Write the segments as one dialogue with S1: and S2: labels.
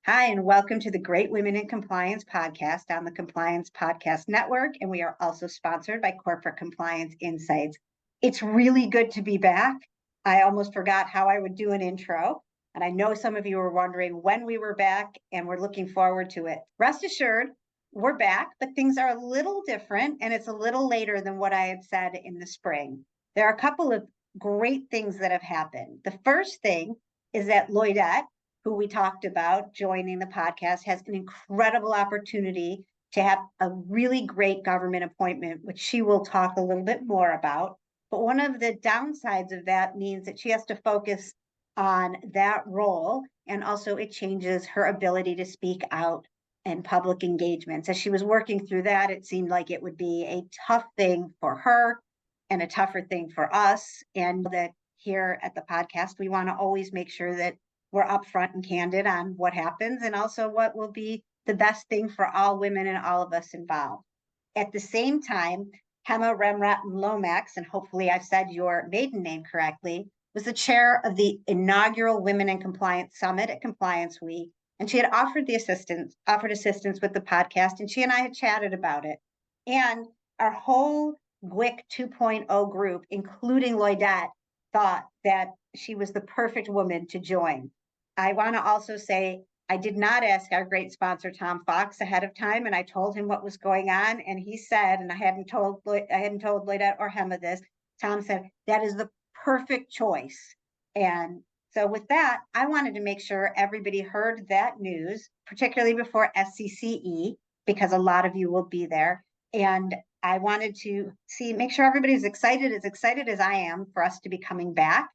S1: Hi, and welcome to the Great Women in Compliance podcast on the Compliance Podcast Network. And we are also sponsored by Corporate Compliance Insights. It's really good to be back. I almost forgot how I would do an intro. And I know some of you were wondering when we were back, and we're looking forward to it. Rest assured, we're back, but things are a little different, and it's a little later than what I had said in the spring. There are a couple of great things that have happened. The first thing is that Lloydette, who we talked about joining the podcast, has an incredible opportunity to have a really great government appointment, which she will talk a little bit more about. But one of the downsides of that means that she has to focus on that role. And also it changes her ability to speak out in public engagements. As she was working through that, it seemed like it would be a tough thing for her and a tougher thing for us. And that here at the podcast, we want to always make sure that we're upfront and candid on what happens and also what will be the best thing for all women and all of us involved. At the same time, Hemma Ramrattan Lomax, and hopefully I've said your maiden name correctly, was the chair of the inaugural Women in Compliance Summit at Compliance Week. And she had offered assistance with the podcast, and she and I had chatted about it. And our whole GWIC 2.0 group, including Lloydette, thought that she was the perfect woman to join. I want to also say I did not ask our great sponsor Tom Fox ahead of time, and I told him what was going on, and he said, and I hadn't told Lloydette or Hemma this. Tom said that is the perfect choice, and so with that, I wanted to make sure everybody heard that news, particularly before SCCE, because a lot of you will be there, and I wanted to make sure everybody's excited as I am for us to be coming back.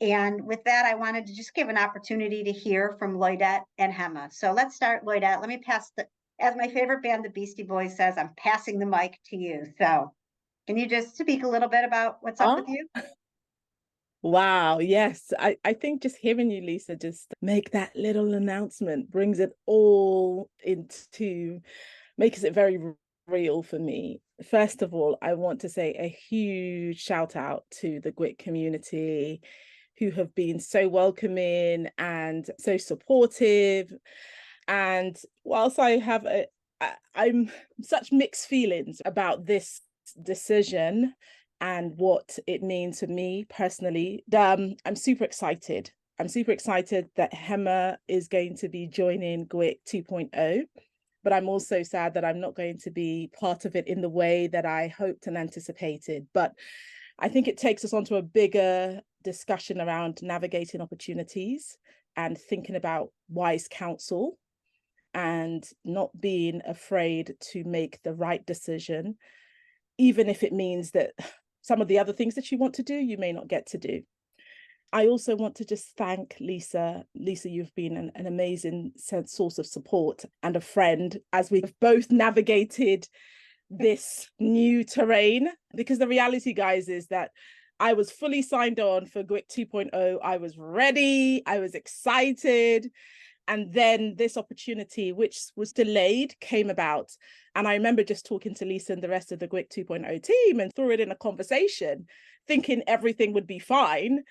S1: And with that, I wanted to just give an opportunity to hear from Lloydette and Hemma. So let's start, Lloydette. Let me pass as my favorite band, the Beastie Boys, says, I'm passing the mic to you. So can you just speak a little bit about what's up with you?
S2: Wow, yes. I think just hearing you, Lisa, just make that little announcement brings it all makes it very real for me. First of all, I want to say a huge shout out to the GWIC community who have been so welcoming and so supportive. And whilst I'm such mixed feelings about this decision and what it means to me personally, I'm super excited. I'm super excited that Hemma is going to be joining GWIC 2.0, but I'm also sad that I'm not going to be part of it in the way that I hoped and anticipated. But I think it takes us onto a bigger discussion around navigating opportunities and thinking about wise counsel and not being afraid to make the right decision, even if it means that some of the other things that you want to do, you may not get to do. I also want to just thank Lisa. Lisa, you've been an amazing source of support and a friend as we've both navigated this new terrain, because the reality, guys, is that I was fully signed on for GWIC 2.0. I was ready. I was excited. And then this opportunity, which was delayed, came about. And I remember just talking to Lisa and the rest of the GWIC 2.0 team and threw it in a conversation, thinking everything would be fine.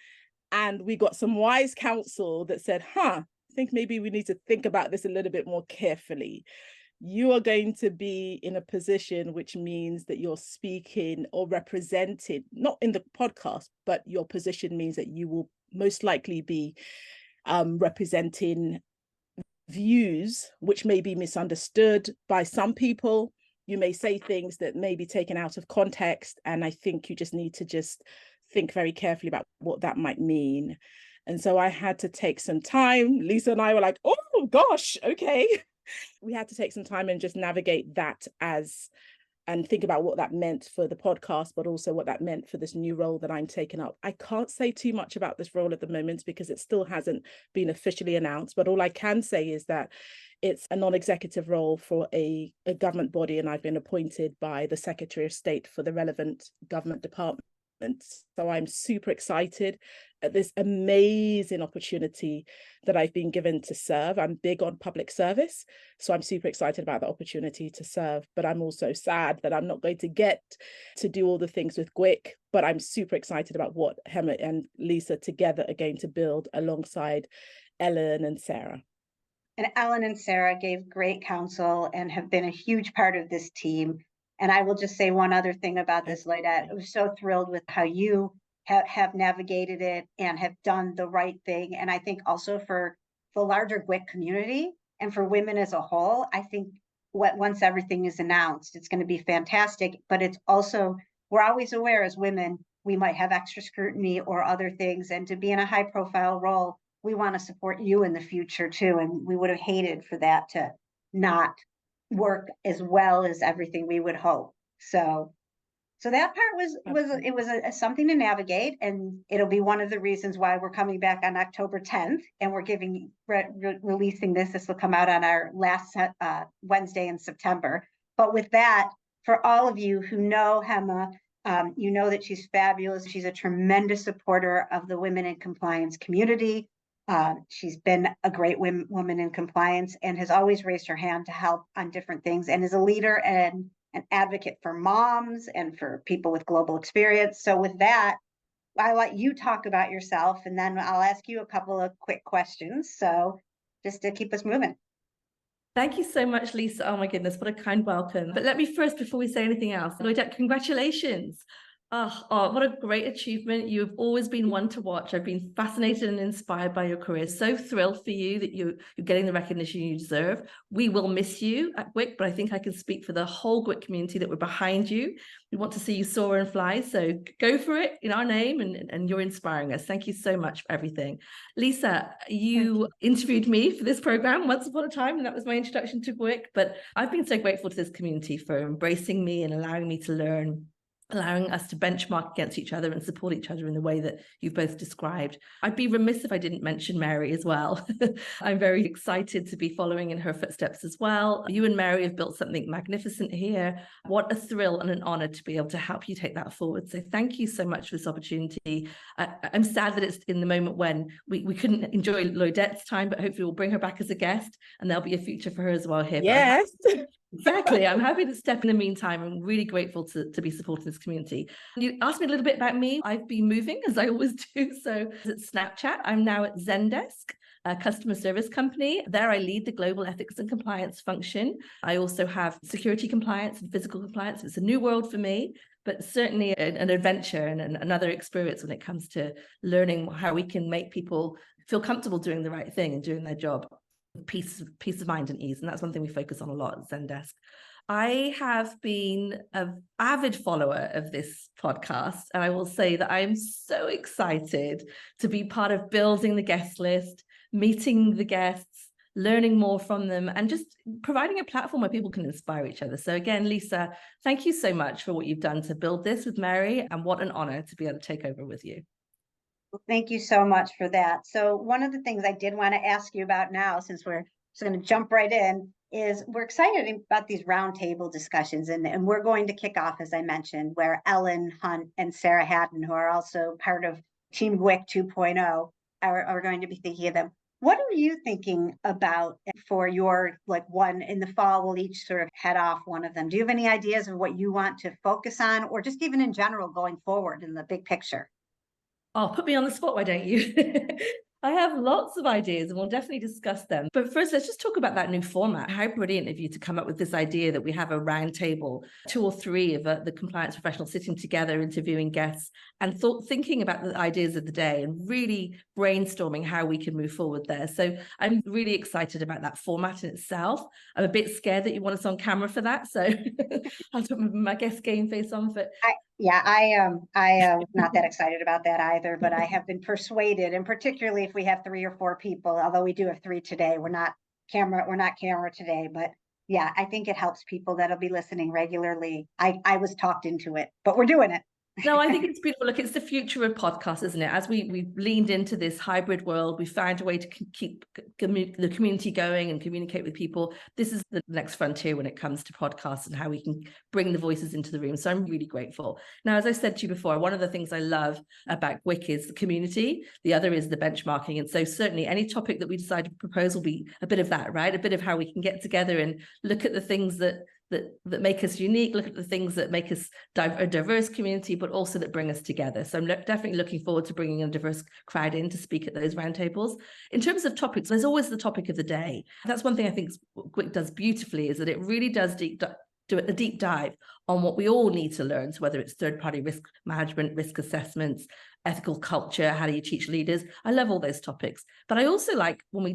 S2: And we got some wise counsel that said, I think maybe we need to think about this a little bit more carefully. You are going to be in a position which means that you're speaking or represented, not in the podcast, but your position means that you will most likely be representing views which may be misunderstood by some people. You may say things that may be taken out of context. And I think you just need to think very carefully about what that might mean. And so I had to take some time. Lisa and I were like, oh gosh, okay. We had to take some time and just navigate that and think about what that meant for the podcast, but also what that meant for this new role that I'm taking up. I can't say too much about this role at the moment because it still hasn't been officially announced, but all I can say is that it's a non-executive role for a government body, and I've been appointed by the Secretary of State for the relevant government department. So I'm super excited at this amazing opportunity that I've been given to serve. I'm big on public service, so I'm super excited about the opportunity to serve, but I'm also sad that I'm not going to get to do all the things with GWIC, but I'm super excited about what Hemma and Lisa together are going to build alongside Ellen and Sarah.
S1: And Ellen and Sarah gave great counsel and have been a huge part of this team. And I will just say one other thing about this, Lloydette. I was so thrilled with how you have navigated it and have done the right thing. And I think also for the larger GWIC community and for women as a whole, I think once everything is announced, it's going to be fantastic. But it's also, we're always aware as women, we might have extra scrutiny or other things. And to be in a high profile role, we want to support you in the future too. And we would have hated for that to not work as well as everything we would hope. So that part was something to navigate, and it'll be one of the reasons why we're coming back on October 10th, and we're releasing this. This will come out on our last Wednesday in September. But with that, for all of you who know Hemma, you know that she's fabulous. She's a tremendous supporter of the women in compliance community. She's been a great woman in compliance and has always raised her hand to help on different things, and is a leader and an advocate for moms and for people with global experience. So with that, I'll let you talk about yourself, and then I'll ask you a couple of quick questions. So just to keep us moving.
S3: Thank you so much, Lisa. Oh my goodness, what a kind welcome. But let me first, before we say anything else, Lloydette, congratulations. Oh, what a great achievement. You've always been one to watch. I've been fascinated and inspired by your career. So thrilled for you that you're getting the recognition you deserve. We will miss you at GWIC, but I think I can speak for the whole GWIC community that we're behind you. We want to see you soar and fly. So go for it in our name, and you're inspiring us. Thank you so much for everything. Lisa, you interviewed me for this program once upon a time, and that was my introduction to GWIC. But I've been so grateful to this community for embracing me and allowing me to learn, allowing us to benchmark against each other and support each other in the way that you've both described. I'd be remiss if I didn't mention Mary as well. I'm very excited to be following in her footsteps as well. You and Mary have built something magnificent here. What a thrill and an honor to be able to help you take that forward. So thank you so much for this opportunity. I'm sad that it's in the moment when we couldn't enjoy Lloydette's time, but hopefully we'll bring her back as a guest, and there'll be a future for her as well here.
S2: Yes.
S3: Exactly. I'm happy to step in the meantime. I'm really grateful to be supporting this community. You asked me a little bit about me. I've been moving, as I always do. So at Snapchat, I'm now at Zendesk, a customer service company. There I lead the global ethics and compliance function. I also have security compliance and physical compliance. It's a new world for me, but certainly an adventure and another experience when it comes to learning how we can make people feel comfortable doing the right thing and doing their job. Peace of mind and ease. And that's one thing we focus on a lot at Zendesk. I have been an avid follower of this podcast, and I will say that I am so excited to be part of building the guest list, meeting the guests, learning more from them, and just providing a platform where people can inspire each other. So again, Lisa, thank you so much for what you've done to build this with Mary, and what an honor to be able to take over with you.
S1: Thank you so much for that. So one of the things I did want to ask you about now, since we're just going to jump right in, is we're excited about these roundtable discussions. And we're going to kick off, as I mentioned, where Ellen Hunt and Sarah Hatton, who are also part of Team GWIC 2.0, are going to be thinking of them. What are you thinking about for your, one in the fall? We'll each sort of head off one of them. Do you have any ideas of what you want to focus on, or just even in general going forward in the big picture?
S3: Oh, put me on the spot, why don't you? I have lots of ideas, and we'll definitely discuss them. But first, let's just talk about that new format. How brilliant of you to come up with this idea that we have a round table, 2 or 3 of the compliance professionals sitting together, interviewing guests, and thinking about the ideas of the day and really brainstorming how we can move forward there. So I'm really excited about that format in itself. I'm a bit scared that you want us on camera for that, so I'll put my guest game face on. But
S1: I was not that excited about that either, but I have been persuaded, and particularly if we have 3 or 4 people, although we do have 3 today, we're not camera today, but yeah, I think it helps people that'll be listening regularly. I was talked into it, but we're doing it.
S3: No, I think it's beautiful. Look, it's the future of podcasts, isn't it? As we've leaned into this hybrid world, we found a way to keep the community going and communicate with people. This is the next frontier when it comes to podcasts and how we can bring the voices into the room. So I'm really grateful. Now, as I said to you before, one of the things I love about GWIC is the community. The other is the benchmarking. And so certainly any topic that we decide to propose will be a bit of that, right? A bit of how we can get together and look at the things that that make us unique, look at the things that make us a diverse community, but also that bring us together. So I'm definitely looking forward to bringing a diverse crowd in to speak at those roundtables. In terms of topics, there's always the topic of the day. That's one thing I think GWIC does beautifully, is that it really does do a deep dive on what we all need to learn. So whether it's third-party risk management, risk assessments, ethical culture, how do you teach leaders? I love all those topics. But I also like when we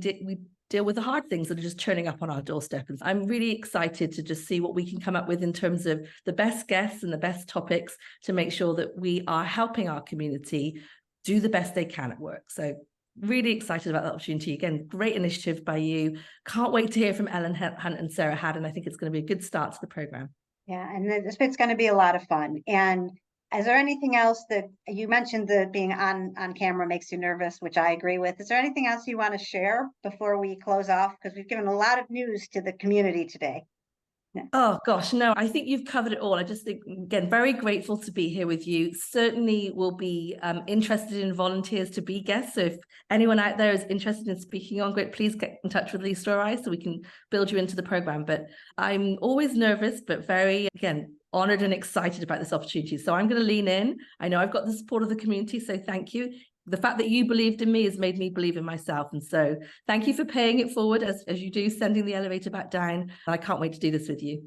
S3: deal with the hard things that are just turning up on our doorstep. And I'm really excited to just see what we can come up with in terms of the best guests and the best topics to make sure that we are helping our community do the best they can at work. So really excited about that opportunity. Again, great initiative by you. Can't wait to hear from Ellen Hunt and Sarah Haddon. I think it's going to be a good start to the program.
S1: Yeah, and it's going to be a lot of fun. And is there anything else that you mentioned, that being on camera makes you nervous, which I agree with? Is there anything else you want to share before we close off? Because we've given a lot of news to the community today.
S3: Oh gosh, no, I think you've covered it all. I just think, again, very grateful to be here with you. Certainly will be interested in volunteers to be guests. So if anyone out there is interested in speaking on GWIC, please get in touch with Lisa or I so we can build you into the program. But I'm always nervous, but very, again, honored and excited about this opportunity. So I'm going to lean in. I know I've got the support of the community, so thank you. The fact that you believed in me has made me believe in myself. And so thank you for paying it forward as you do, sending the elevator back down. I can't wait to do this with you.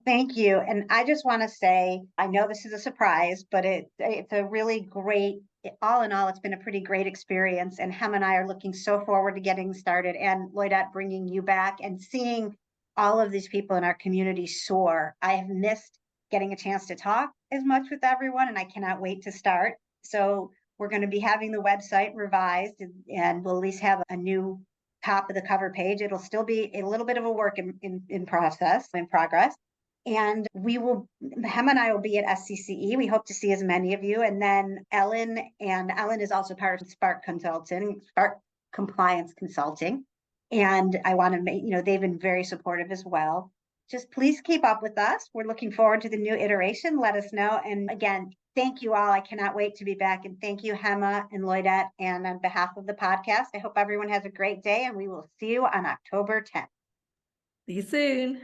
S1: Thank you. And I just want to say, I know this is a surprise, but it's a really great, all in all, it's been a pretty great experience. And Hemma and I are looking so forward to getting started, and Lloydette, bringing you back and seeing all of these people in our community soar. I have missed getting a chance to talk as much with everyone, and I cannot wait to start. So we're going to be having the website revised, and we'll at least have a new top of the cover page. It'll still be a little bit of a work in progress. And we will, Hemma and I will be at SCCE. We hope to see as many of you. And then Ellen is also part of Spark Compliance Consulting. And I want to make, they've been very supportive as well. Just please keep up with us. We're looking forward to the new iteration. Let us know. And again, thank you all. I cannot wait to be back. And thank you, Hemma and Lloydette. And on behalf of the podcast, I hope everyone has a great day, and we will see you on October 10th.
S3: See you soon.